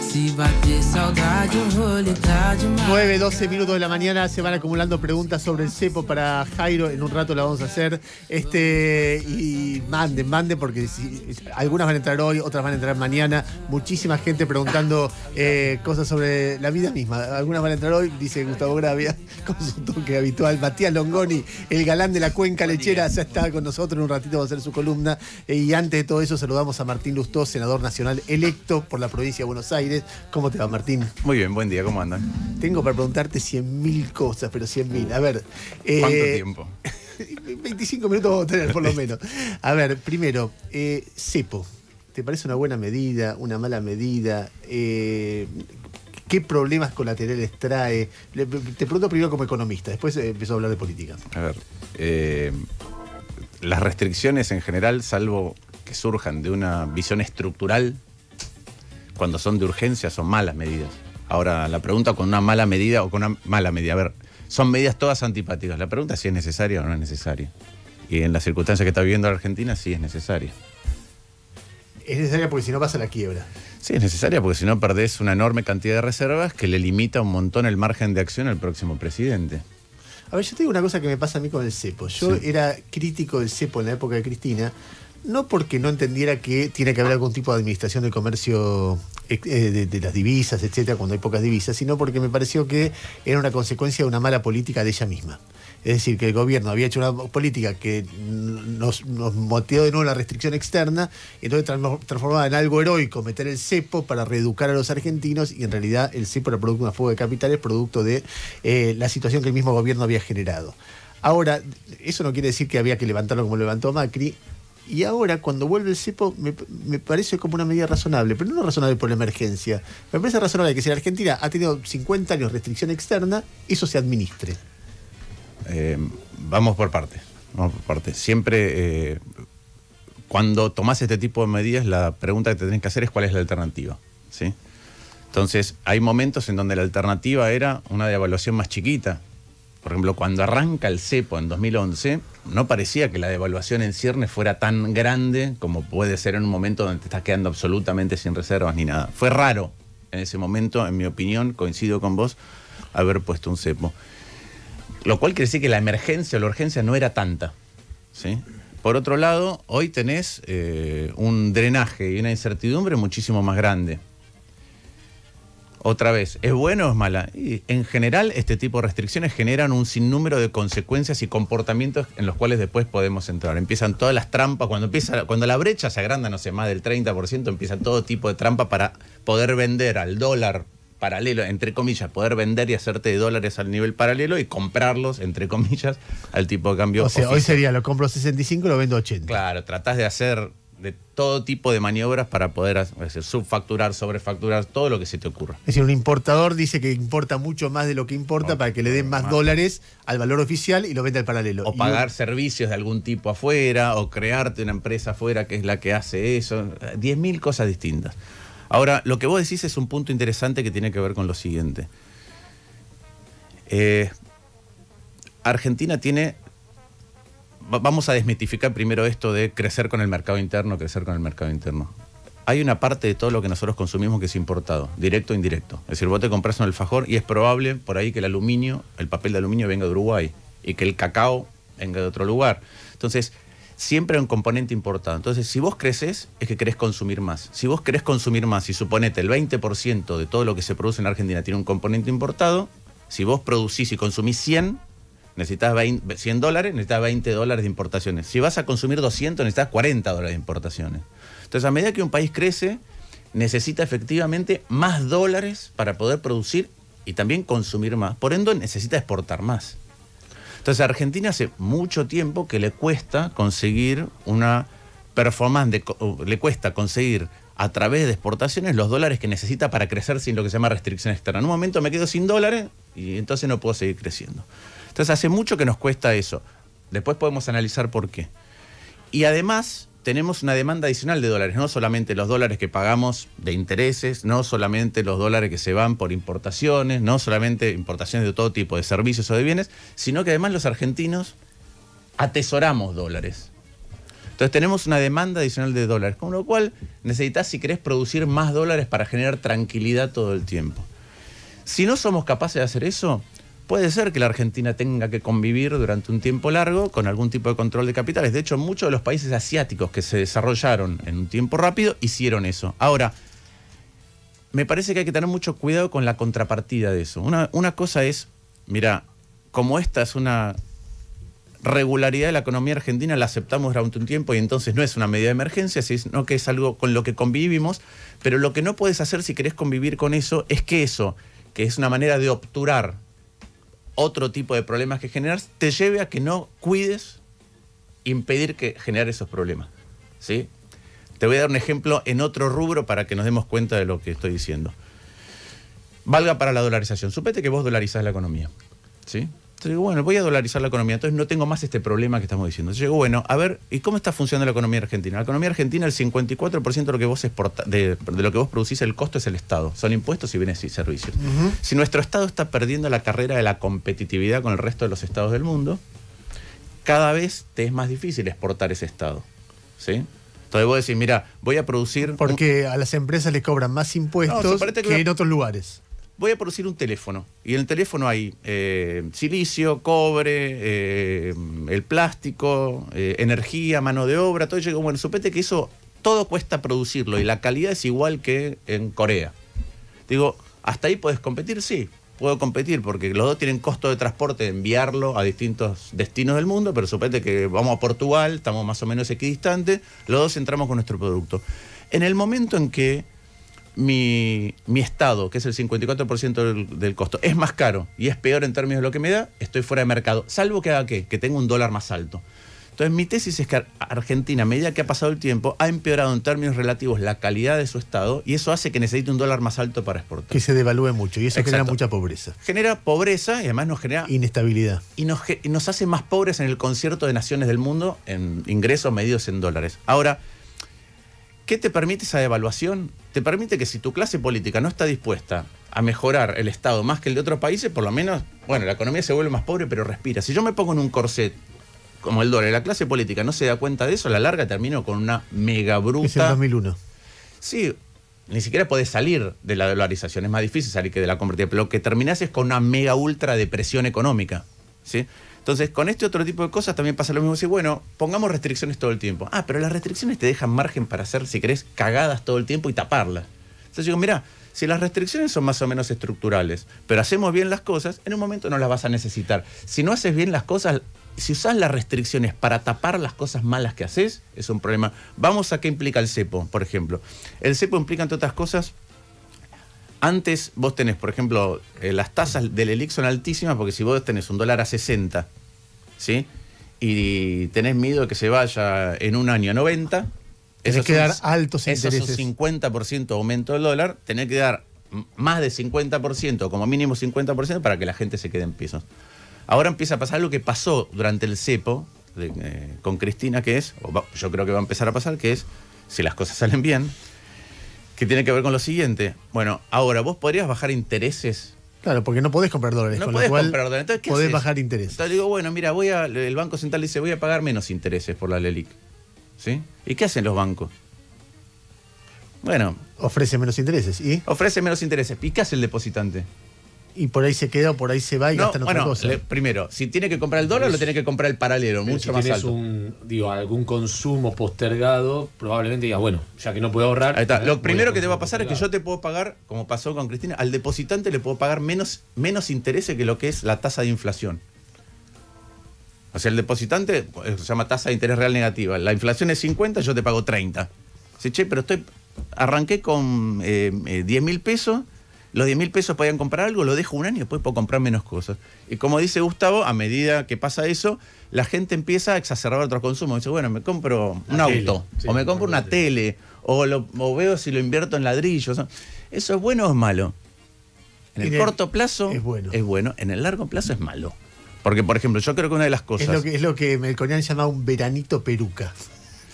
Se bater saudade, o rolê tá demais. 9:12 de la mañana, se van acumulando preguntas sobre el cepo para Jairo. En un rato la vamos a hacer. Y manden, porque algunas van a entrar hoy, otras van a entrar mañana. Muchísima gente preguntando cosas sobre la vida misma. Algunas van a entrar hoy, dice Gustavo Gravia, con su toque habitual. Matías Longoni, el galán de la cuenca lechera, ya está con nosotros. En un ratito va a hacer su columna. Y antes de todo eso, saludamos a Martín Lustó, senador nacional electo por la provincia de Buenos Aires. ¿Cómo te va, Martín? Muy bien, buen día, ¿cómo andan? Tengo para preguntarte 100.000 cosas, pero 100.000. A ver. ¿Cuánto tiempo? 25 minutos vamos a tener, por lo menos. A ver, primero, cepo. ¿Te parece una buena medida, una mala medida? ¿Qué problemas colaterales trae? Te pregunto primero como economista, después empiezo a hablar de política. A ver, las restricciones en general, salvo que surjan de una visión estructural, cuando son de urgencia, son malas medidas. Ahora, la pregunta con una mala medida o con una mala medida. A ver, son medidas todas antipáticas. La pregunta es si es necesaria o no es necesaria. Y en las circunstancias que está viviendo la Argentina, sí es necesaria. Es necesaria porque si no pasa la quiebra. Sí, es necesaria porque si no perdés una enorme cantidad de reservas que le limita un montón el margen de acción al próximo presidente. A ver, yo te digo una cosa que me pasa a mí con el cepo. Yo era crítico del cepo en la época de Cristina, no porque no entendiera que tiene que haber algún tipo de administración del comercio de las divisas, etcétera, cuando hay pocas divisas, sino porque me pareció que era una consecuencia de una mala política de ella misma. Es decir, que el gobierno había hecho una política que nos motivó de nuevo la restricción externa, y entonces transformaba en algo heroico meter el cepo para reeducar a los argentinos, y en realidad el cepo era producto de una fuga de capitales, producto de la situación que el mismo gobierno había generado. Ahora, eso no quiere decir que había que levantarlo como lo levantó Macri. Y ahora, cuando vuelve el cepo, me parece como una medida razonable, pero no razonable por la emergencia. Me parece razonable que si la Argentina ha tenido 50 años de restricción externa, eso se administre. Vamos por partes. Siempre, cuando tomás este tipo de medidas, la pregunta que te tenés que hacer es cuál es la alternativa, ¿sí? Entonces, hay momentos en donde la alternativa era una devaluación más chiquita. Por ejemplo, cuando arranca el cepo en 2011, no parecía que la devaluación en ciernes fuera tan grande como puede ser en un momento donde te estás quedando absolutamente sin reservas ni nada. Fue raro en ese momento, en mi opinión, coincido con vos, haber puesto un cepo. Lo cual quiere decir que la emergencia o la urgencia no era tanta, ¿sí? Por otro lado, hoy tenés un drenaje y una incertidumbre muchísimo más grande. Otra vez, ¿es bueno o es mala? Y en general, este tipo de restricciones generan un sinnúmero de consecuencias y comportamientos en los cuales después podemos entrar. Empiezan todas las trampas, cuando la brecha se agranda, no sé, más del 30%, empiezan todo tipo de trampa para poder vender al dólar paralelo, entre comillas, poder vender y hacerte de dólares al nivel paralelo y comprarlos, entre comillas, al tipo de cambio O sea, oficial. hoy sería, lo compro 65 y lo vendo 80. Claro, tratás de hacer de todo tipo de maniobras para poder subfacturar, sobrefacturar, todo lo que se te ocurra. Es decir, un importador dice que importa mucho más de lo que importa para que le den más dólares al valor oficial y lo venda al paralelo. O pagar servicios de algún tipo afuera, o crearte una empresa afuera que es la que hace eso. 10.000 cosas distintas. Ahora, lo que vos decís es un punto interesante que tiene que ver con lo siguiente. Argentina tiene... Vamos a desmitificar primero esto de crecer con el mercado interno. Hay una parte de todo lo que nosotros consumimos que es importado, directo o indirecto. Es decir, vos te compras un alfajor y es probable por ahí que el papel de aluminio venga de Uruguay y que el cacao venga de otro lugar. Entonces, siempre hay un componente importado. Entonces, si vos creces, es que querés consumir más. Si vos querés consumir más y suponete el 20% de todo lo que se produce en Argentina tiene un componente importado, si vos producís y consumís 100... necesitas $100, necesitas $20 de importaciones. Si vas a consumir 200, necesitas $40 de importaciones. Entonces, a medida que un país crece, necesita efectivamente más dólares para poder producir y también consumir más. Por ende, necesita exportar más. Entonces, a Argentina hace mucho tiempo que le cuesta conseguir una performance, le cuesta conseguir a través de exportaciones los dólares que necesita para crecer sin lo que se llama restricción externa. En un momento me quedo sin dólares y entonces no puedo seguir creciendo. Entonces hace mucho que nos cuesta eso. Después podemos analizar por qué. Y además tenemos una demanda adicional de dólares, no solamente los dólares que pagamos de intereses, no solamente los dólares que se van por importaciones, no solamente importaciones de todo tipo de servicios o de bienes, sino que además los argentinos atesoramos dólares. Entonces tenemos una demanda adicional de dólares, con lo cual necesitas, si querés, producir más dólares para generar tranquilidad todo el tiempo. Si no somos capaces de hacer eso, puede ser que la Argentina tenga que convivir durante un tiempo largo con algún tipo de control de capitales. De hecho, muchos de los países asiáticos que se desarrollaron en un tiempo rápido hicieron eso. Ahora, me parece que hay que tener mucho cuidado con la contrapartida de eso. Una cosa es, mira, como esta es una regularidad de la economía argentina, la aceptamos durante un tiempo y entonces no es una medida de emergencia, sino que es algo con lo que convivimos, pero lo que no puedes hacer si querés convivir con eso es que eso, que es una manera de obturar otro tipo de problemas que generas, te lleve a que no cuides impedir que generar esos problemas, ¿sí? Te voy a dar un ejemplo en otro rubro para que nos demos cuenta de lo que estoy diciendo. Valga para la dolarización. Supete que vos dolarizás la economía, ¿sí? Entonces digo, bueno, voy a dolarizar la economía, entonces no tengo más este problema que estamos diciendo. Entonces digo, bueno, a ver, ¿y cómo está funcionando la economía argentina? La economía argentina, el 54% de lo que vos de lo que vos producís, el costo es el Estado. Son impuestos y bienes y servicios. Si nuestro Estado está perdiendo la carrera de la competitividad con el resto de los estados del mundo, cada vez te es más difícil exportar ese Estado, ¿sí? Entonces vos decís, mira, voy a producir... Porque a las empresas les cobran más impuestos que en otros lugares. Voy a producir un teléfono, y en el teléfono hay silicio, cobre, el plástico, energía, mano de obra, todo. Yo digo, bueno, supete que eso todo cuesta producirlo y la calidad es igual que en Corea. Digo, ¿hasta ahí podés competir? Sí, puedo competir porque los dos tienen costo de transporte de enviarlo a distintos destinos del mundo, pero supete que vamos a Portugal, estamos más o menos equidistantes, los dos entramos con nuestro producto. En el momento en que mi Estado, que es el 54% del costo, es más caro y es peor en términos de lo que me da, estoy fuera de mercado, salvo que haga ¿qué? Que tenga un dólar más alto. Entonces mi tesis es que Argentina, a medida que ha pasado el tiempo, ha empeorado en términos relativos la calidad de su Estado y eso hace que necesite un dólar más alto para exportar. Que se devalúe mucho y eso Exacto. genera mucha pobreza. Genera pobreza y además nos genera... inestabilidad. Y nos hace más pobres en el concierto de naciones del mundo en ingresos medidos en dólares. Ahora, ¿qué te permite esa devaluación? Te permite que si tu clase política no está dispuesta a mejorar el Estado más que el de otros países, por lo menos, bueno, la economía se vuelve más pobre, pero respira. Si yo me pongo en un corset como el dólar y la clase política no se da cuenta de eso, a la larga termino con una mega bruta... Es el 2001. Sí, ni siquiera podés salir de la dolarización, es más difícil salir que de la convertibilidad, pero lo que terminás es con una mega ultra depresión económica, ¿sí? Entonces, con este otro tipo de cosas también pasa lo mismo. Decir, bueno, pongamos restricciones todo el tiempo. Ah, pero las restricciones te dejan margen para hacer, si querés, cagadas todo el tiempo y taparlas. Entonces digo, mira, si las restricciones son más o menos estructurales, pero hacemos bien las cosas, en un momento no las vas a necesitar. Si no haces bien las cosas, si usás las restricciones para tapar las cosas malas que haces, es un problema. Vamos a qué implica el cepo, por ejemplo. El cepo implica, entre otras cosas, antes vos tenés, por ejemplo, las tasas del ELIC son altísimas porque si vos tenés un dólar a 60, ¿sí? Y tenés miedo de que se vaya en un año a 90, tenés que dar altos intereses. Eso es un 50% aumento del dólar, tenés que dar más de 50%, como mínimo 50%, para que la gente se quede en pesos. Ahora empieza a pasar lo que pasó durante el cepo con Cristina, que es, yo creo que va a empezar a pasar, que es, si las cosas salen bien, que tiene que ver con lo siguiente. Bueno, ahora vos podrías bajar intereses. Claro, porque no podés comprar dólares. No con podés lo cual comprar dólares. Entonces, ¿qué podés haces? bajar intereses. Entonces digo, bueno, mira, el Banco Central dice, voy a pagar menos intereses por la LELIQ. ¿Sí? ¿Y qué hacen los bancos? Bueno. Ofrece menos intereses. ¿Y? Ofrece menos intereses. ¿Y qué hace el depositante? Y por ahí se queda o por ahí se va y gasta en otra cosa. Primero, si tiene que comprar el dólar, lo tiene que comprar el paralelo, mucho más alto. Algún consumo postergado, probablemente digas, bueno, ya que no puedo ahorrar... Ahí está. Lo primero que te va a pasar es que yo te puedo pagar, como pasó con Cristina, al depositante le puedo pagar menos intereses que lo que es la tasa de inflación. O sea, el depositante se llama tasa de interés real negativa. La inflación es 50, yo te pago 30. Dice, che, pero arranqué con 10.000 pesos... Los 10.000 pesos podían comprar algo, lo dejo un año y después puedo comprar menos cosas. Y como dice Gustavo, a medida que pasa eso, la gente empieza a exacerbar otros consumos. Dice, bueno, me compro un auto, o me compro una tele, o veo si lo invierto en ladrillos. ¿Eso es bueno o es malo? En el corto plazo es bueno, en el largo plazo es malo. Porque, por ejemplo, yo creo que una de las cosas... Es lo que Melconian llamaba un veranito peruca.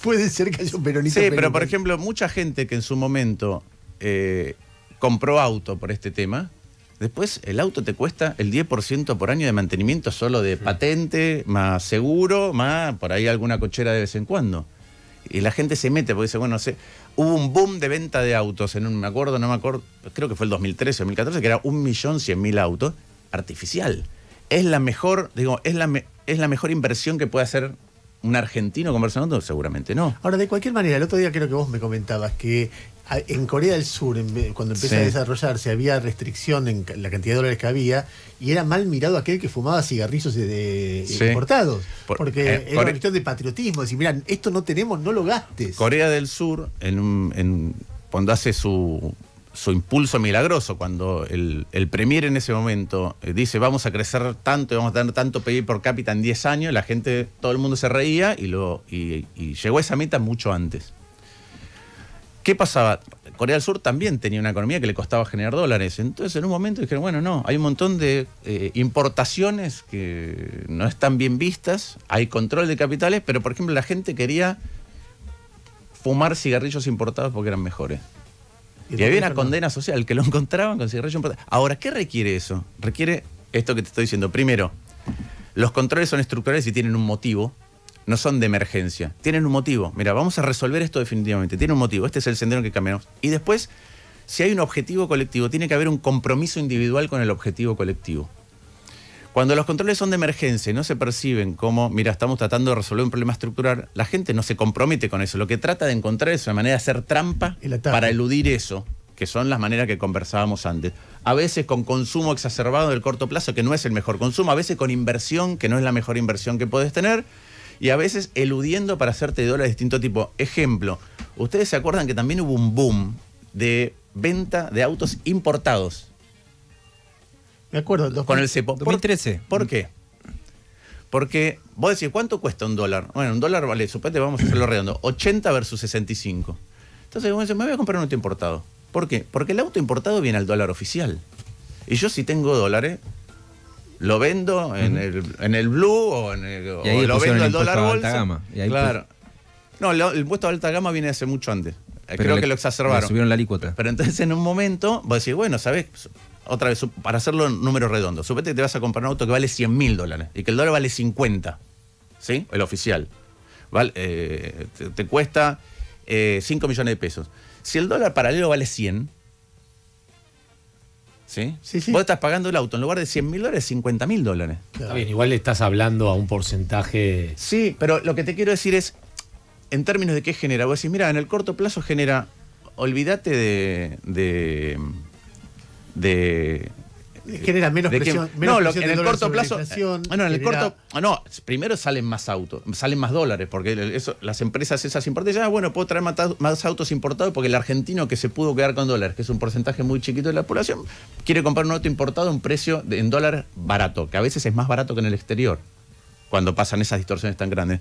Puede ser que haya un veranito peruca. Sí, pero por ejemplo, mucha gente que en su momento... compró auto por este tema, después el auto te cuesta el 10% por año de mantenimiento solo de patente, más seguro, más por ahí alguna cochera de vez en cuando. Y la gente se mete porque dice, bueno, hubo un boom de venta de autos no me acuerdo, creo que fue el 2013 o 2014, que era 1.100.000 autos, artificial. ¿Es la mejor, es la mejor inversión que puede hacer un argentino comprarse un auto? Seguramente no. Ahora, de cualquier manera, el otro día creo que vos me comentabas que en Corea del Sur, cuando empezó a desarrollarse, había restricción en la cantidad de dólares que había y era mal mirado aquel que fumaba cigarrillos importados. Porque era una cuestión de patriotismo. Decir, mira, esto no tenemos, no lo gastes. Corea del Sur, cuando hace su impulso milagroso, cuando el premier en ese momento dice vamos a crecer tanto y vamos a tener tanto PIB por cápita en 10 años, la gente, todo el mundo se reía y llegó a esa meta mucho antes. ¿Qué pasaba? Corea del Sur también tenía una economía que le costaba generar dólares. Entonces, en un momento dijeron, bueno, no, hay un montón de importaciones que no están bien vistas, hay control de capitales, pero, por ejemplo, la gente quería fumar cigarrillos importados porque eran mejores. Y había una condena social, que lo encontraban con cigarrillos importados. Ahora, ¿qué requiere eso? Requiere esto que te estoy diciendo. Primero, los controles son estructurales y tienen un motivo. No son de emergencia, tienen un motivo. Mira, vamos a resolver esto definitivamente, tiene un motivo, este es el sendero que caminamos. Y después, si hay un objetivo colectivo, tiene que haber un compromiso individual con el objetivo colectivo. Cuando los controles son de emergencia y no se perciben como, mira, estamos tratando de resolver un problema estructural, la gente no se compromete con eso. Lo que trata de encontrar es una manera de hacer trampa para eludir eso, que son las maneras que conversábamos antes. A veces con consumo exacerbado del corto plazo, que no es el mejor consumo, a veces con inversión, que no es la mejor inversión que puedes tener, y a veces eludiendo para hacerte dólares de distinto tipo. Ejemplo, ustedes se acuerdan que también hubo un boom de venta de autos importados. Me acuerdo. Con el cepo. 2013. ¿Por qué? Porque vos decís, ¿cuánto cuesta un dólar? Bueno, un dólar vale, suponete, vamos a hacerlo redondo, 80 versus 65. Entonces, vos decís, me voy a comprar un auto importado. ¿Por qué? Porque el auto importado viene al dólar oficial. Y yo si tengo dólares, lo vendo en el blue o lo vendo al dólar bolsa. Alta gama. Y ahí claro. No, el impuesto de alta gama viene hace mucho antes. Creo que lo exacerbaron. Le subieron la alícuota. Pero entonces en un momento vos decís, bueno, ¿sabés? Otra vez, para hacerlo en números redondos, supete que te vas a comprar un auto que vale $100.000 y que el dólar vale 50, ¿sí? El oficial. Vale, te cuesta 5 millones de pesos. Si el dólar paralelo vale 100, ¿sí? Sí. Vos estás pagando el auto en lugar de $100.000, $50.000. Claro. Está bien, igual le estás hablando a un porcentaje. Sí, pero lo que te quiero decir es, en términos de qué genera, vos decís, mira, en el corto plazo genera, olvídate genera menos presión. En el corto plazo. Primero salen más autos, salen más dólares, porque las empresas esas importantes, bueno, puedo traer más autos importados porque el argentino que se pudo quedar con dólares, que es un porcentaje muy chiquito de la población, quiere comprar un auto importado a un precio en dólares barato, que a veces es más barato que en el exterior, cuando pasan esas distorsiones tan grandes.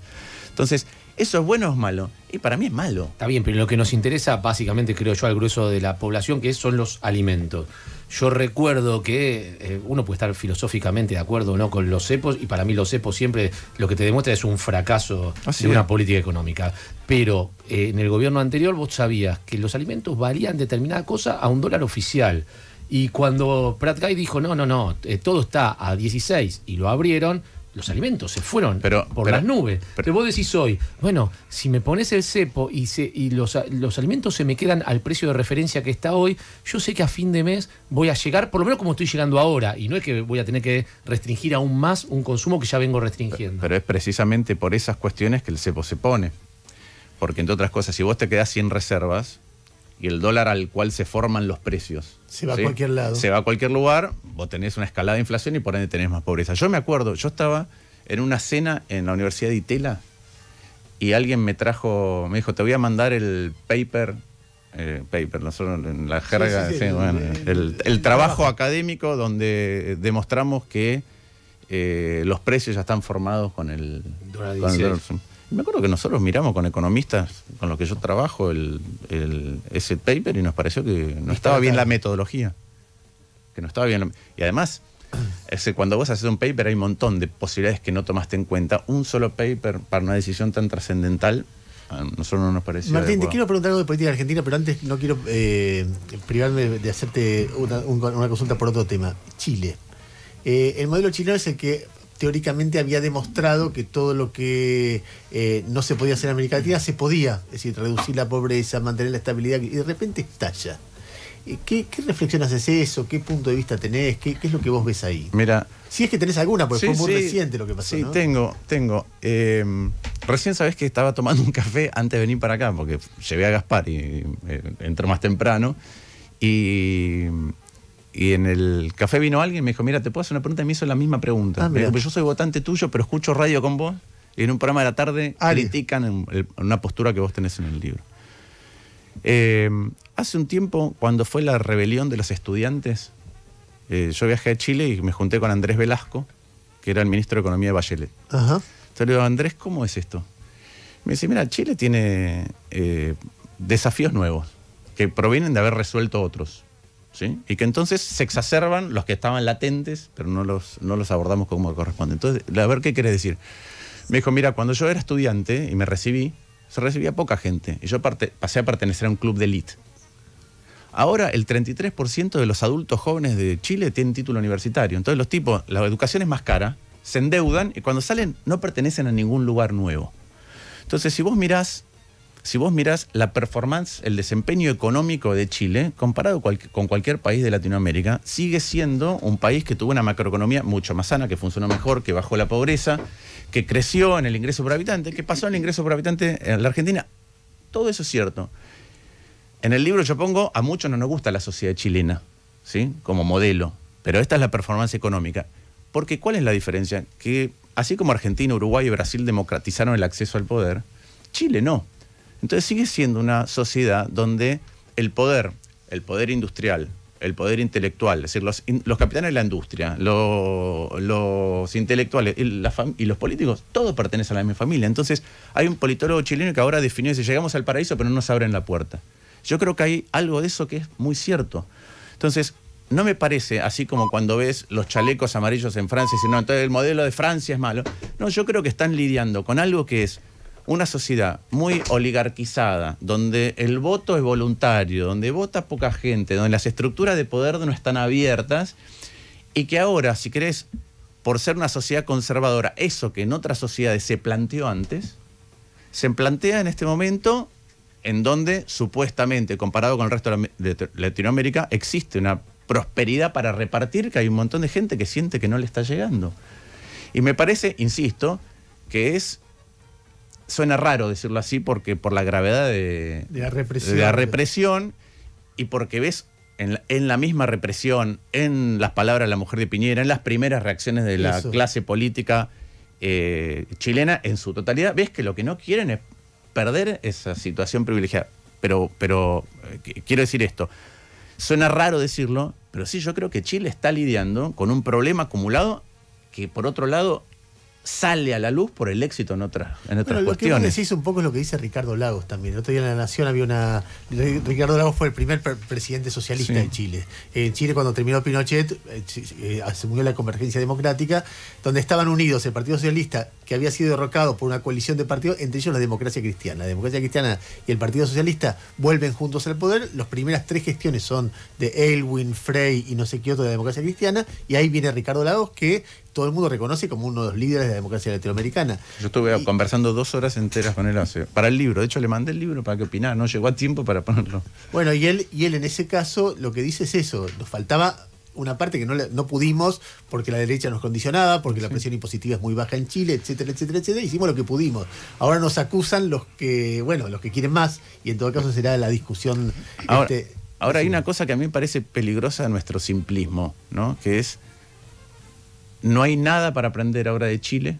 Entonces, ¿eso es bueno o es malo? Y para mí es malo. Está bien, pero lo que nos interesa básicamente, creo yo, al grueso de la población, que son los alimentos. Yo recuerdo que uno puede estar filosóficamente de acuerdo o no con los cepos, y para mí los cepos siempre lo que te demuestra es un fracaso de una política económica. Pero en el gobierno anterior vos sabías que los alimentos valían determinada cosa a $1 oficial. Y cuando Prat Guy dijo, no, todo está a 16 y lo abrieron, los alimentos se fueron por las nubes. Pero vos decís hoy, bueno, si me pones el cepo y los alimentos se me quedan al precio de referencia que está hoy, yo sé que a fin de mes voy a llegar, por lo menos como estoy llegando ahora, y no es que voy a tener que restringir aún más un consumo que ya vengo restringiendo. Pero es precisamente por esas cuestiones que el cepo se pone. Porque, entre otras cosas, si vos te quedás sin reservas y el dólar al cual se forman los precios se va a cualquier lado. Se va a cualquier lugar, vos tenés una escalada de inflación y por ende tenés más pobreza. Yo me acuerdo, yo estaba en una cena en la Universidad de Itela y alguien me dijo, te voy a mandar el paper, nosotros en la jerga, el trabajo académico donde demostramos que los precios ya están formados con el dólar. Me acuerdo que nosotros miramos con economistas con los que yo trabajo ese paper y nos pareció que no estaba bien la metodología. Que no estaba bien. Y además, cuando vos haces un paper hay un montón de posibilidades que no tomaste en cuenta. Un solo paper para una decisión tan trascendental, a nosotros no nos pareció. Martín, te quiero preguntar algo de política argentina, pero antes no quiero privarme de hacerte una consulta por otro tema. Chile. El modelo chileno es el que teóricamente había demostrado que todo lo que no se podía hacer en América Latina se podía, es decir, reducir la pobreza, mantener la estabilidad, y de repente estalla. ¿Qué reflexión haces eso? ¿Qué punto de vista tenés? ¿Qué es lo que vos ves ahí? Mira, si es que tenés alguna, porque fue muy reciente lo que pasó, sí, ¿no? tengo. Recién sabés que estaba tomando un café antes de venir para acá, porque llevé a Gaspar y entró más temprano. Y en el café vino alguien y me dijo, mira, ¿te puedo hacer una pregunta? Y me hizo la misma pregunta. Me dijo, yo soy votante tuyo, pero escucho radio con vos y en un programa de la tarde critican una postura que vos tenés en el libro. Hace un tiempo, cuando fue la rebelión de los estudiantes, yo viajé a Chile y me junté con Andrés Velasco, que era el ministro de Economía de Bachelet. Ajá. Entonces le digo, Andrés, ¿cómo es esto? Me dice, mira, Chile tiene desafíos nuevos que provienen de haber resuelto otros, ¿sí? Y que entonces se exacerban los que estaban latentes, pero no los abordamos como corresponde. Entonces, a ver, ¿qué querés decir? Me dijo, mira, cuando yo era estudiante y me recibí, se recibía poca gente. Y yo pasé a pertenecer a un club de élite. Ahora el 33% de los adultos jóvenes de Chile tienen título universitario. Entonces los tipos, la educación es más cara, se endeudan y cuando salen no pertenecen a ningún lugar nuevo. Entonces si vos mirás la performance, el desempeño económico de Chile, comparado con cualquier país de Latinoamérica, sigue siendo un país que tuvo una macroeconomía mucho más sana, que funcionó mejor, que bajó la pobreza, que creció en el ingreso por habitante, que pasó en el ingreso por habitante en la Argentina. Todo eso es cierto. En el libro yo pongo, a muchos no nos gusta la sociedad chilena, ¿sí? Como modelo, pero esta es la performance económica. Porque ¿cuál es la diferencia? Que así como Argentina, Uruguay y Brasil democratizaron el acceso al poder, Chile no. Entonces sigue siendo una sociedad donde el poder industrial, el poder intelectual, es decir, los capitanes de la industria, los intelectuales y los políticos, todos pertenecen a la misma familia. Entonces hay un politólogo chileno que ahora definió, dice, llegamos al paraíso pero no nos abren la puerta. Yo creo que hay algo de eso que es muy cierto. Entonces, no me parece, así como cuando ves los chalecos amarillos en Francia y dicen, no, entonces el modelo de Francia es malo. No, yo creo que están lidiando con algo que es una sociedad muy oligarquizada, donde el voto es voluntario, donde vota poca gente, donde las estructuras de poder no están abiertas, y que ahora, si querés, por ser una sociedad conservadora, eso que en otras sociedades se planteó antes, se plantea en este momento en donde supuestamente, comparado con el resto de Latinoamérica, existe una prosperidad para repartir, que hay un montón de gente que siente que no le está llegando. Y me parece, insisto, que suena raro decirlo así, porque por la gravedad de la represión y porque ves en la misma represión, en las palabras de la mujer de Piñera, en las primeras reacciones de la clase política chilena en su totalidad, ves que lo que no quieren es perder esa situación privilegiada. Pero quiero decir esto, suena raro decirlo, pero sí, yo creo que Chile está lidiando con un problema acumulado que, por otro lado, sale a la luz por el éxito en otras cuestiones. Lo que vos decís un poco es lo que dice Ricardo Lagos también. El otro día en La Nación había Ricardo Lagos fue el primer presidente socialista de Chile. En Chile, cuando terminó Pinochet, asumió la Convergencia Democrática, donde estaban unidos el Partido Socialista, que había sido derrocado por una coalición de partidos, entre ellos la Democracia Cristiana. La Democracia Cristiana y el Partido Socialista vuelven juntos al poder. Las primeras 3 gestiones son de Aylwin, Frey y no sé qué otro de la Democracia Cristiana, y ahí viene Ricardo Lagos, que todo el mundo reconoce como uno de los líderes de la democracia latinoamericana. Yo estuve conversando 2 horas enteras con él para el libro. De hecho, le mandé el libro para que opinara. No llegó a tiempo para ponerlo. Bueno, y él en ese caso lo que dice es eso. Nos faltaba una parte que no pudimos porque la derecha nos condicionaba, porque la presión impositiva es muy baja en Chile, etcétera, etcétera, etcétera. Hicimos lo que pudimos. Ahora nos acusan los que quieren más, y en todo caso será la discusión. Ahora hay una cosa que a mí me parece peligrosa de nuestro simplismo, ¿no? Que es: no hay nada para aprender ahora de Chile,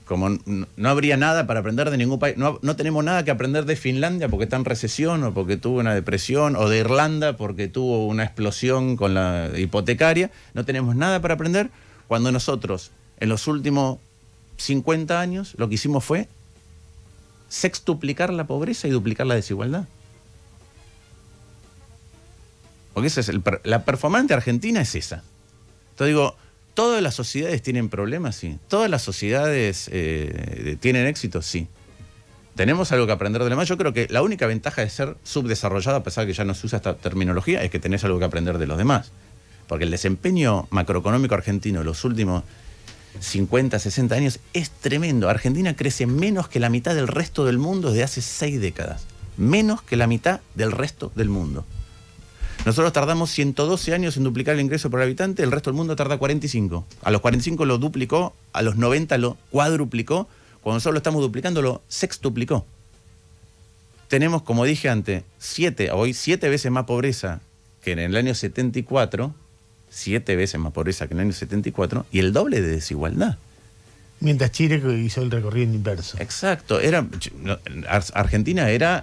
como no habría nada para aprender de ningún país. No tenemos nada que aprender de Finlandia porque está en recesión o porque tuvo una depresión, o de Irlanda porque tuvo una explosión con la hipotecaria. No tenemos nada para aprender cuando nosotros, en los últimos 50 años, lo que hicimos fue sextuplicar la pobreza y duplicar la desigualdad. Porque la performance argentina es esa. Entonces digo, ¿todas las sociedades tienen problemas? Sí. ¿Todas las sociedades tienen éxito? Sí. ¿Tenemos algo que aprender de los demás? Yo creo que la única ventaja de ser subdesarrollado, a pesar de que ya no se usa esta terminología, es que tenés algo que aprender de los demás. Porque el desempeño macroeconómico argentino en los últimos 50, 60 años, es tremendo. Argentina crece menos que la mitad del resto del mundo desde hace 6 décadas. Menos que la mitad del resto del mundo. Nosotros tardamos 112 años en duplicar el ingreso por habitante, el resto del mundo tarda 45. A los 45 lo duplicó, a los 90 lo cuadruplicó, cuando nosotros lo estamos duplicando lo sextuplicó. Tenemos, como dije antes, 7 veces más pobreza que en el año 74, 7 veces más pobreza que en el año 74, y el doble de desigualdad. Mientras Chile hizo el recorrido inverso. Exacto. Argentina era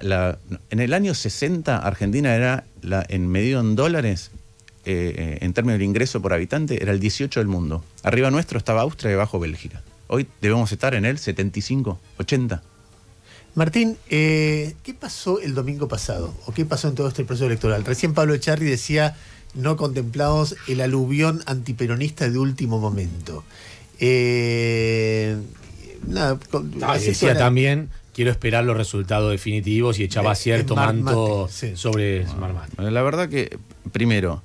en el año 60, Argentina era en medido en dólares, en términos de ingreso por habitante, era el 18 del mundo. Arriba nuestro estaba Austria y abajo Bélgica. Hoy debemos estar en el 75, 80. Martín, ¿qué pasó el domingo pasado? ¿O qué pasó en todo este proceso electoral? Recién Pablo Echarri decía, no contemplamos el aluvión antiperonista de último momento. Decía también, quiero esperar los resultados definitivos y echaba cierto manto sobre Marmate. La verdad que, primero,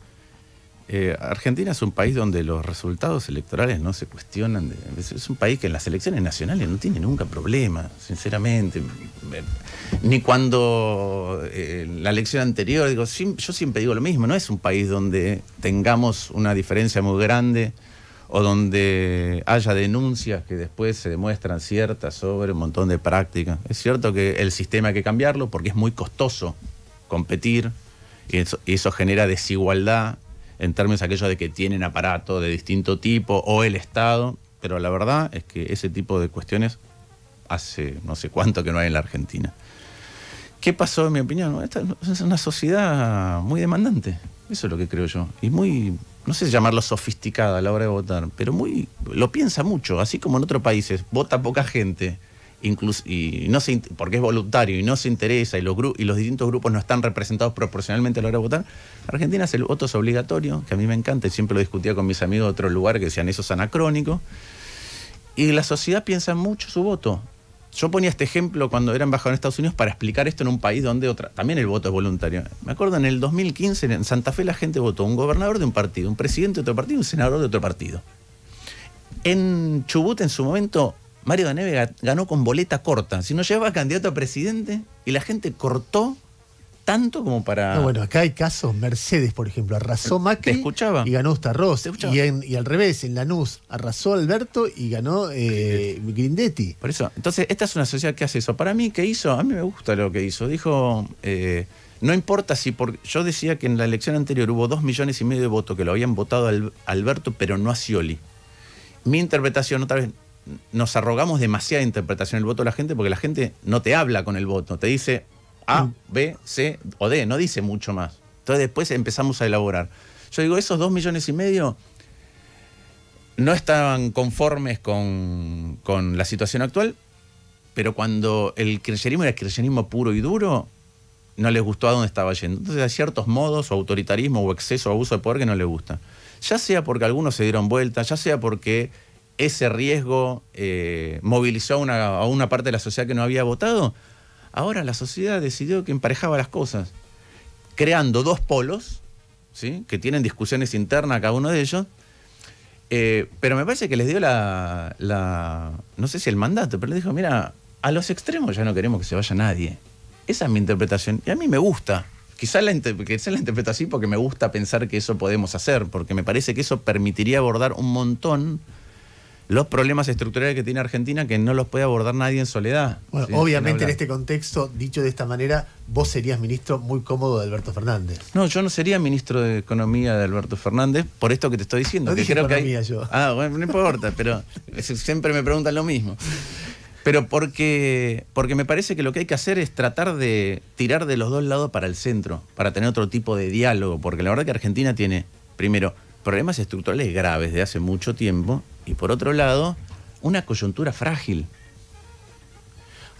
Argentina es un país donde los resultados electorales no se cuestionan. Es un país que en las elecciones nacionales no tiene nunca problema, sinceramente. Ni cuando la elección anterior, yo siempre digo lo mismo, no es un país donde tengamos una diferencia muy grande o donde haya denuncias que después se demuestran ciertas sobre un montón de prácticas. Es cierto que el sistema hay que cambiarlo porque es muy costoso competir y eso genera desigualdad en términos aquellos de que tienen aparato de distinto tipo o el Estado, pero la verdad es que ese tipo de cuestiones hace no sé cuánto que no hay en la Argentina. ¿Qué pasó, en mi opinión? Esta es una sociedad muy demandante, eso es lo que creo yo, y muy, no sé si llamarlo sofisticada a la hora de votar, pero lo piensa mucho, así como en otros países vota poca gente, incluso, y no se, porque es voluntario y no se interesa, y los distintos grupos no están representados proporcionalmente a la hora de votar. Argentina el voto es obligatorio, que a mí me encanta, y siempre lo discutía con mis amigos de otros lugares que decían eso es anacrónico, y la sociedad piensa mucho su voto. Yo ponía este ejemplo cuando era embajador en Estados Unidos para explicar esto en un país donde también el voto es voluntario. Me acuerdo en el 2015 en Santa Fe la gente votó un gobernador de un partido, un presidente de otro partido y un senador de otro partido. En Chubut en su momento Mario Daneve ganó con boleta corta, si no llevaba candidato a presidente y la gente cortó tanto como para... No, bueno, acá hay casos, Mercedes, por ejemplo, arrasó Macri y ganó Ustarroz. Y al revés, en Lanús arrasó Alberto y ganó Grindetti. Por eso, entonces, esta es una sociedad que hace eso. Para mí, ¿qué hizo? A mí me gusta lo que hizo. Dijo, no importa si... Yo decía que en la elección anterior hubo 2,5 millones de votos que lo habían votado a Alberto, pero no a Scioli. Mi interpretación, otra vez, nos arrogamos demasiada interpretación del voto de la gente porque la gente no te habla con el voto, te dice A, B, C o D, no dice mucho más. Entonces después empezamos a elaborar. Yo digo, esos 2,5 millones no estaban conformes con la situación actual, pero cuando el kirchnerismo era kirchnerismo puro y duro, no les gustó a dónde estaba yendo. Entonces hay ciertos modos, o autoritarismo, o exceso, o abuso de poder que no les gusta. Ya sea porque algunos se dieron vuelta, ya sea porque ese riesgo movilizó a una parte de la sociedad que no había votado. Ahora la sociedad decidió que emparejaba las cosas, creando 2 polos, ¿sí?, que tienen discusiones internas cada uno de ellos, pero me parece que les dio no sé si el mandato, pero les dijo, mira, a los extremos ya no queremos que se vaya nadie. Esa es mi interpretación, y a mí me gusta. Quizás la interpreto así porque me gusta pensar que eso podemos hacer, porque me parece que eso permitiría abordar un montón los problemas estructurales que tiene Argentina, que no los puede abordar nadie en soledad. Bueno, ¿sí? Obviamente en este contexto, dicho de esta manera, vos serías ministro muy cómodo de Alberto Fernández. No, yo no sería ministro de Economía de Alberto Fernández, por esto que te estoy diciendo. No que dije creo economía que yo. Bueno, no importa, pero siempre me preguntan lo mismo. Pero porque me parece que lo que hay que hacer es tratar de tirar de los dos lados para el centro, para tener otro tipo de diálogo, porque la verdad que Argentina tiene, primero, problemas estructurales graves de hace mucho tiempo, y por otro lado, una coyuntura frágil.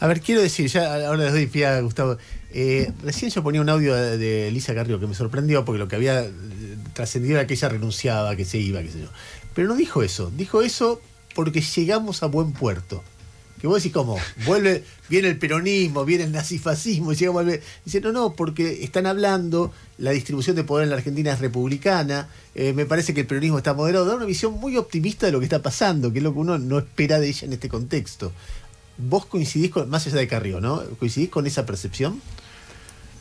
A ver, quiero decir, ya ahora les doy pie a Gustavo. Recién yo ponía un audio de Elisa Carrió que me sorprendió porque lo que había trascendido era que ella renunciaba, que se iba, qué sé yo. Pero no dijo eso. Dijo eso porque llegamos a buen puerto. Que vos decís, ¿cómo? Viene el peronismo, viene el nazifascismo, y llega, vuelve. Dice, no, porque están hablando, la distribución de poder en la Argentina es republicana, me parece que el peronismo está moderado. Da una visión muy optimista de lo que está pasando, que es lo que uno no espera de ella en este contexto. ¿Vos coincidís con, más allá de Carrió, ¿no? ¿Coincidís con esa percepción?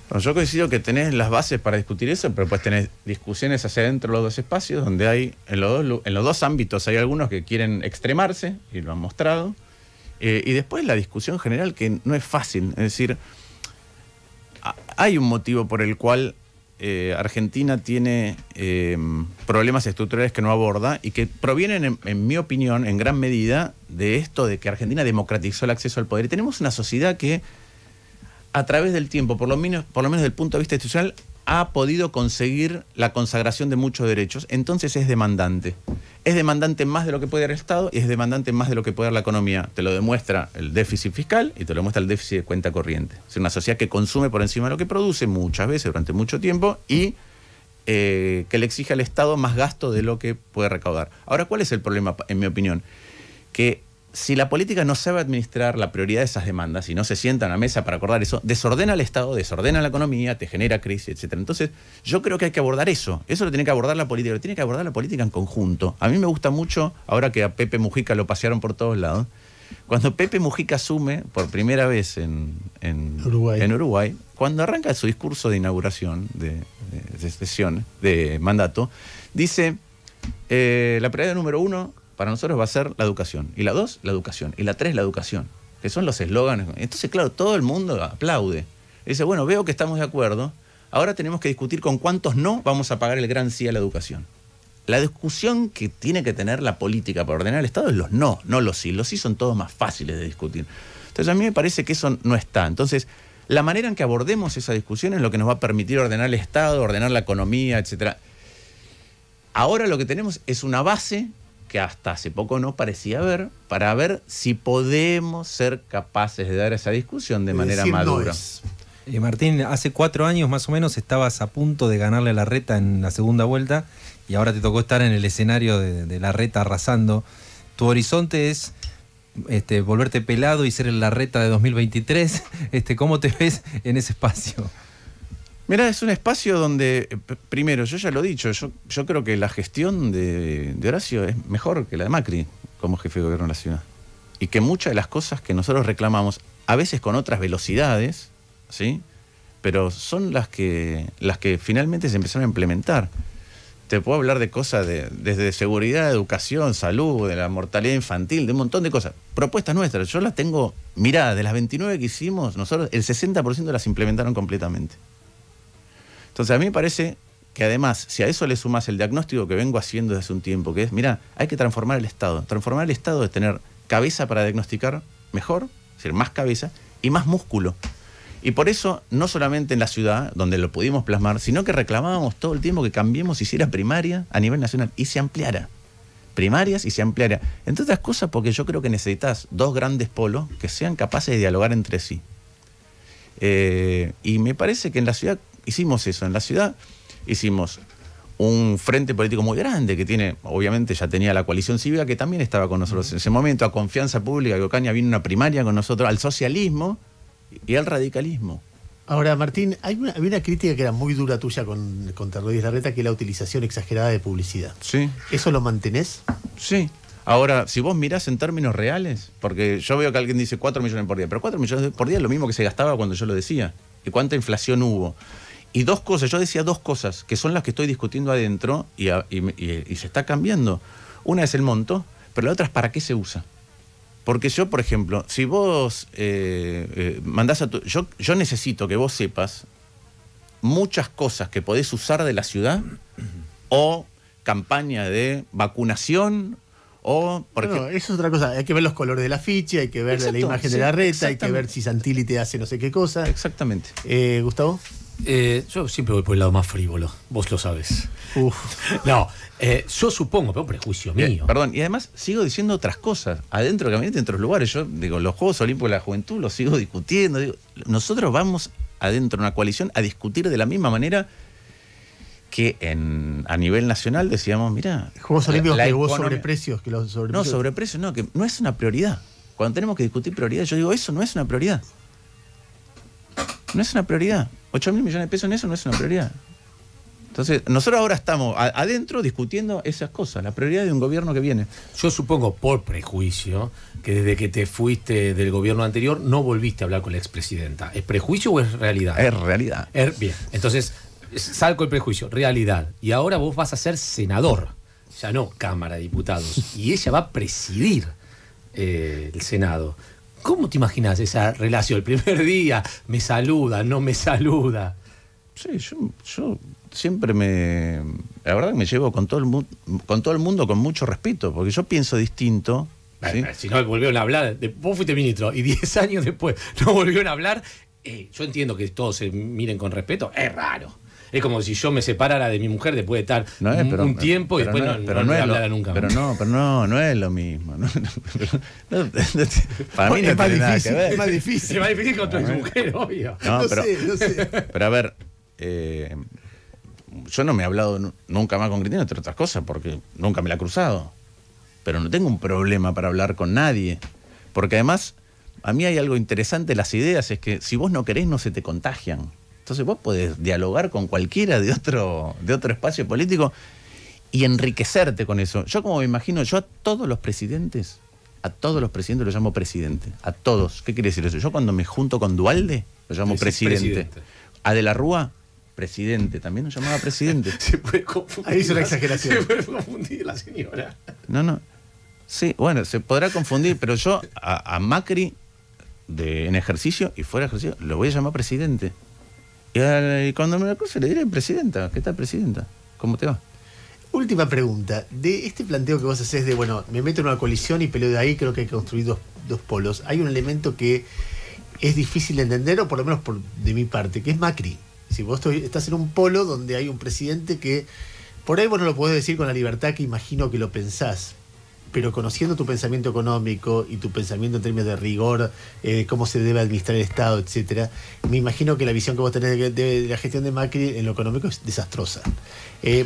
Bueno, yo coincido que tenés las bases para discutir eso, pero pues tenés discusiones hacia adentro de los dos espacios, donde hay, en los dos ámbitos, hay algunos que quieren extremarse, y lo han mostrado, y después la discusión general, que no es fácil. Es decir, hay un motivo por el cual Argentina tiene problemas estructurales que no aborda y que provienen, en mi opinión, en gran medida de esto de que Argentina democratizó el acceso al poder. Y tenemos una sociedad que, a través del tiempo, por lo menos desde el punto de vista institucional, ha podido conseguir la consagración de muchos derechos. Entonces es demandante. Es demandante más de lo que puede dar el Estado y es demandante más de lo que puede dar la economía. Te lo demuestra el déficit fiscal y te lo demuestra el déficit de cuenta corriente. Es una sociedad que consume por encima de lo que produce muchas veces durante mucho tiempo y que le exige al Estado más gasto de lo que puede recaudar. Ahora, ¿cuál es el problema, en mi opinión? Que si la política no sabe administrar la prioridad de esas demandas y no se sienta a la mesa para acordar eso, desordena al Estado, desordena la economía, te genera crisis, etc. Entonces, yo creo que hay que abordar eso. Eso lo tiene que abordar la política, lo tiene que abordar la política en conjunto. A mí me gusta mucho, ahora que a Pepe Mujica lo pasearon por todos lados, cuando Pepe Mujica asume por primera vez en Uruguay, cuando arranca su discurso de inauguración, de sesión, de mandato, dice, la prioridad número 1 para nosotros va a ser la educación. Y la 2, la educación. Y la 3, la educación. Que son los eslóganes. Entonces, claro, todo el mundo aplaude. Y dice, bueno, veo que estamos de acuerdo. Ahora tenemos que discutir con cuántos no vamos a pagar el gran sí a la educación. La discusión que tiene que tener la política para ordenar el Estado es los no, no los sí. Los sí son todos más fáciles de discutir. Entonces, a mí me parece que eso no está. Entonces, la manera en que abordemos esa discusión es lo que nos va a permitir ordenar el Estado, ordenar la economía, etc. Ahora lo que tenemos es una base que hasta hace poco no parecía haber, para ver si podemos ser capaces de dar esa discusión de manera madura. Martín, hace 4 años más o menos estabas a punto de ganarle a Larreta en la segunda vuelta y ahora te tocó estar en el escenario de Larreta arrasando. ¿Tu horizonte es volverte pelado y ser el Larreta de 2023? ¿Cómo te ves en ese espacio? Mira, es un espacio donde, primero, yo ya lo he dicho, yo creo que la gestión de Horacio es mejor que la de Macri como jefe de gobierno de la ciudad. Y que muchas de las cosas que nosotros reclamamos, a veces con otras velocidades, ¿sí? Pero son las que finalmente se empezaron a implementar. Te puedo hablar de cosas desde seguridad, educación, salud, de la mortalidad infantil, de un montón de cosas. Propuestas nuestras, yo las tengo miradas, de las 29 que hicimos, nosotros el 60% las implementaron completamente. Entonces, a mí me parece que además, si a eso le sumas el diagnóstico que vengo haciendo desde hace un tiempo, que es, mira, hay que transformar el Estado. Transformar el Estado es tener cabeza para diagnosticar mejor, es decir, más cabeza y más músculo. Y por eso, no solamente en la ciudad, donde lo pudimos plasmar, sino que reclamábamos todo el tiempo que Cambiemos hiciera primaria a nivel nacional y se ampliara. Primarias y se ampliara. Entre otras cosas, porque yo creo que necesitas 2 grandes polos que sean capaces de dialogar entre sí. Y me parece que en la ciudad hicimos eso. En la ciudad hicimos un frente político muy grande que tiene, obviamente ya tenía la coalición cívica que también estaba con nosotros en ese momento, a Confianza Pública, que Ocaña vino una primaria con nosotros, al socialismo y al radicalismo. Ahora, Martín, había una crítica que era muy dura tuya contra Rodríguez Larreta, que es la utilización exagerada de publicidad. Sí. ¿Eso lo mantenés? Sí. Ahora, si vos mirás en términos reales, porque yo veo que alguien dice 4 millones por día, pero 4 millones por día es lo mismo que se gastaba cuando yo lo decía. ¿Y cuánta inflación hubo? Y 2 cosas, yo decía 2 cosas, que son las que estoy discutiendo adentro y se está cambiando. Una es el monto, pero la otra es para qué se usa. Porque yo, por ejemplo, si vos mandás a yo necesito que vos sepas muchas cosas que podés usar de la ciudad, o campaña de vacunación, o... Porque... No, eso es otra cosa. Hay que ver los colores del afiche, hay que ver la imagen de Larreta, hay que ver si Santilli te hace no sé qué cosa. Exactamente. ¿Gustavo? Yo siempre voy por el lado más frívolo, vos lo sabés. No, yo supongo, pero un prejuicio mío. Perdón, y además sigo diciendo otras cosas, adentro del gabinete, en otros lugares. Yo digo, los Juegos Olímpicos de la Juventud los sigo discutiendo. Digo, nosotros vamos adentro de una coalición a discutir de la misma manera que a nivel nacional decíamos, mira... Juegos Olímpicos que hubo sobreprecios. No, sobreprecios no, que no es una prioridad. Cuando tenemos que discutir prioridades, yo digo, eso no es una prioridad. No es una prioridad. 8.000 millones de pesos en eso no es una prioridad. Entonces, nosotros ahora estamos adentro discutiendo esas cosas, la prioridad de un gobierno que viene. Yo supongo, por prejuicio, que desde que te fuiste del gobierno anterior no volviste a hablar con la expresidenta. ¿Es prejuicio o es realidad? Es realidad. Bien, entonces, salgo el prejuicio, realidad. Y ahora vos vas a ser senador, ya no Cámara de Diputados. Y ella va a presidir el Senado. ¿Cómo te imaginas esa relación? El primer día, me saluda, no me saluda. Sí, yo siempre la verdad que me llevo con todo el mundo con mucho respeto, porque yo pienso distinto. ¿Sí? Si no volvieron a hablar, vos fuiste ministro y 10 años después no volvieron a hablar, yo entiendo que todos se miren con respeto, es raro. Es como si yo me separara de mi mujer después de estar un tiempo y después no hablara nunca más. Pero no es lo mismo. Para mí no tiene nada que ver. Es más difícil. Es más difícil con tu mujer, obvio. No sé. Pero a ver, yo no me he hablado nunca más con Cristina, entre otras cosas, porque nunca me la he cruzado. Pero no tengo un problema para hablar con nadie. Porque además, a mí hay algo interesante, las ideas, es que si vos no querés, no se te contagian. Entonces vos podés dialogar con cualquiera de otro espacio político y enriquecerte con eso. Yo como me imagino, yo a todos los presidentes los llamo presidente. A todos. ¿Qué quiere decir eso? Yo cuando me junto con Duhalde, lo llamo presidente. A De la Rúa, presidente. También lo llamaba presidente. Se puede confundir. Ahí hizo una exageración. Se puede confundir la señora. No. Sí, bueno, se podrá confundir, pero yo a Macri en ejercicio y fuera de ejercicio lo voy a llamar presidente. Y cuando me la cruce le diré, presidenta, ¿qué tal, presidenta? ¿Cómo te va? Última pregunta. De este planteo que vos hacés de, bueno, me meto en una coalición y peleo de ahí, creo que hay que construir dos polos. Hay un elemento que es difícil de entender, o por lo menos de mi parte, que es Macri. Si vos estás en un polo donde hay un presidente que, por ahí vos no lo podés decir con la libertad que imagino que lo pensás, pero conociendo tu pensamiento económico y tu pensamiento en términos de rigor, cómo se debe administrar el Estado, etcétera, me imagino que la visión que vos tenés de la gestión de Macri en lo económico es desastrosa.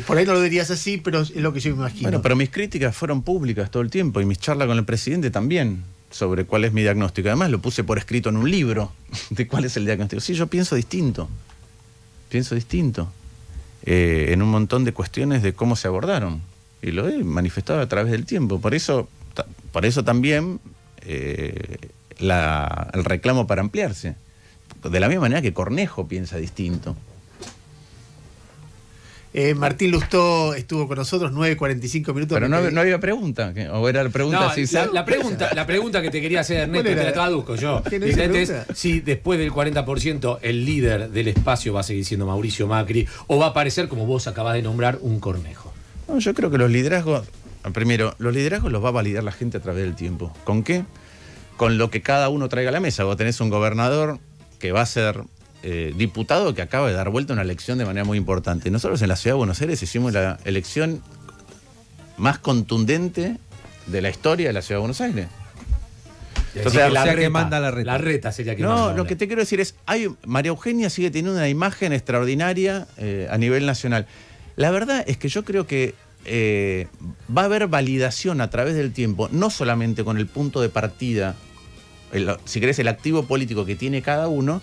Por ahí no lo dirías así, pero es lo que yo me imagino. Bueno, pero mis críticas fueron públicas todo el tiempo y mis charlas con el presidente también sobre cuál es mi diagnóstico. Además lo puse por escrito en un libro de cuál es el diagnóstico. Sí, yo pienso distinto. En un montón de cuestiones de cómo se abordaron. Y lo he manifestado a través del tiempo. Por eso también el reclamo para ampliarse. De la misma manera que Cornejo piensa distinto. Martín Lustó estuvo con nosotros 9:45 minutos. Pero no había pregunta. ¿O era la pregunta? La pregunta que te quería hacer, Ernesto, te la traduzco yo. Es si después del 40% el líder del espacio va a seguir siendo Mauricio Macri o va a aparecer, como vos acabás de nombrar, un Cornejo. No, yo creo que los liderazgos los va a validar la gente a través del tiempo. ¿Con qué? Con lo que cada uno traiga a la mesa. Vos tenés un gobernador que va a ser diputado que acaba de dar vuelta a una elección de manera muy importante. Nosotros en la Ciudad de Buenos Aires hicimos la elección más contundente de la historia de la Ciudad de Buenos Aires. Entonces, que manda la reta. La reta sería que manda. No, lo que te quiero decir es, María Eugenia sigue teniendo una imagen extraordinaria a nivel nacional. La verdad es que yo creo que va a haber validación a través del tiempo, no solamente con el punto de partida, si querés, el activo político que tiene cada uno,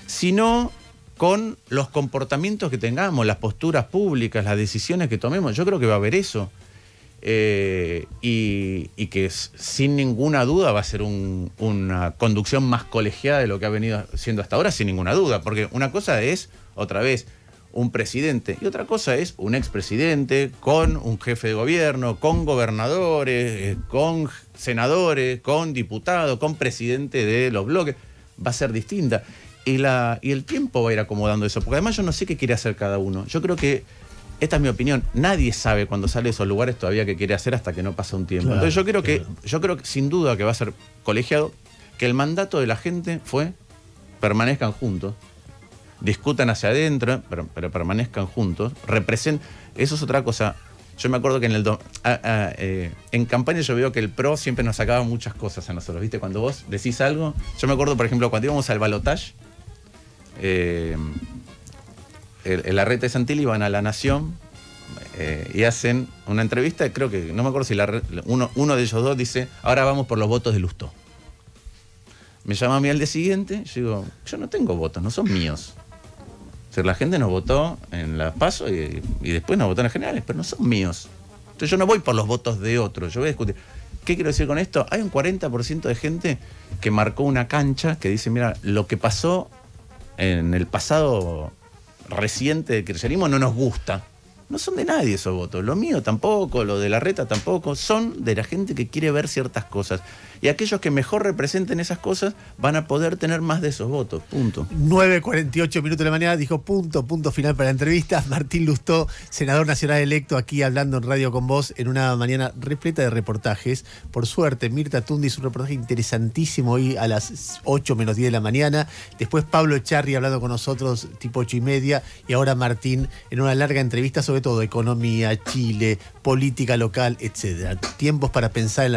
sino con los comportamientos que tengamos, las posturas públicas, las decisiones que tomemos. Yo creo que va a haber eso. Y que sin ninguna duda va a ser una conducción más colegiada de lo que ha venido siendo hasta ahora, sin ninguna duda. Porque una cosa es, otra vez, un presidente, y otra cosa es un expresidente con un jefe de gobierno, con gobernadores, con senadores, con diputados, con presidente de los bloques. Va a ser distinta. Y el tiempo va a ir acomodando eso, porque además yo no sé qué quiere hacer cada uno. Yo creo que, esta es mi opinión, nadie sabe cuando sale de esos lugares todavía qué quiere hacer hasta que no pasa un tiempo. Claro, entonces yo creo que sin duda que va a ser colegiado, que el mandato de la gente fue permanezcan juntos, discutan hacia adentro, pero permanezcan juntos, eso es otra cosa. Yo me acuerdo que en campaña yo veo que el PRO siempre nos sacaba muchas cosas a nosotros, ¿viste? Cuando vos decís algo, yo me acuerdo, por ejemplo, cuando íbamos al balotaje, el Larreta y Santilli iban a La Nación y hacen una entrevista, creo que, no me acuerdo si uno de ellos dos dice, ahora vamos por los votos de Lustó. Me llama a mí al día siguiente, yo digo, yo no tengo votos, no son míos. O sea, la gente nos votó en las PASO y después nos votó en las generales, pero no son míos. Entonces yo no voy por los votos de otros, yo voy a discutir. ¿Qué quiero decir con esto? Hay un 40% de gente que marcó una cancha, que dice, mira, lo que pasó en el pasado reciente del kirchnerismo no nos gusta. No son de nadie esos votos, lo mío tampoco, lo de Larreta tampoco, son de la gente que quiere ver ciertas cosas. Y aquellos que mejor representen esas cosas van a poder tener más de esos votos, punto. 9:48 minutos de la mañana, dijo punto final para la entrevista. Martín Lustó, senador nacional electo, aquí hablando en Radio con Vos, en una mañana repleta de reportajes. Por suerte, Mirta Tundi hizo un reportaje interesantísimo hoy a las 8 menos 10 de la mañana. Después Pablo Echarri hablando con nosotros tipo 8:30. Y ahora Martín en una larga entrevista sobre todo economía, Chile, política local, etcétera. Tiempos para pensar en la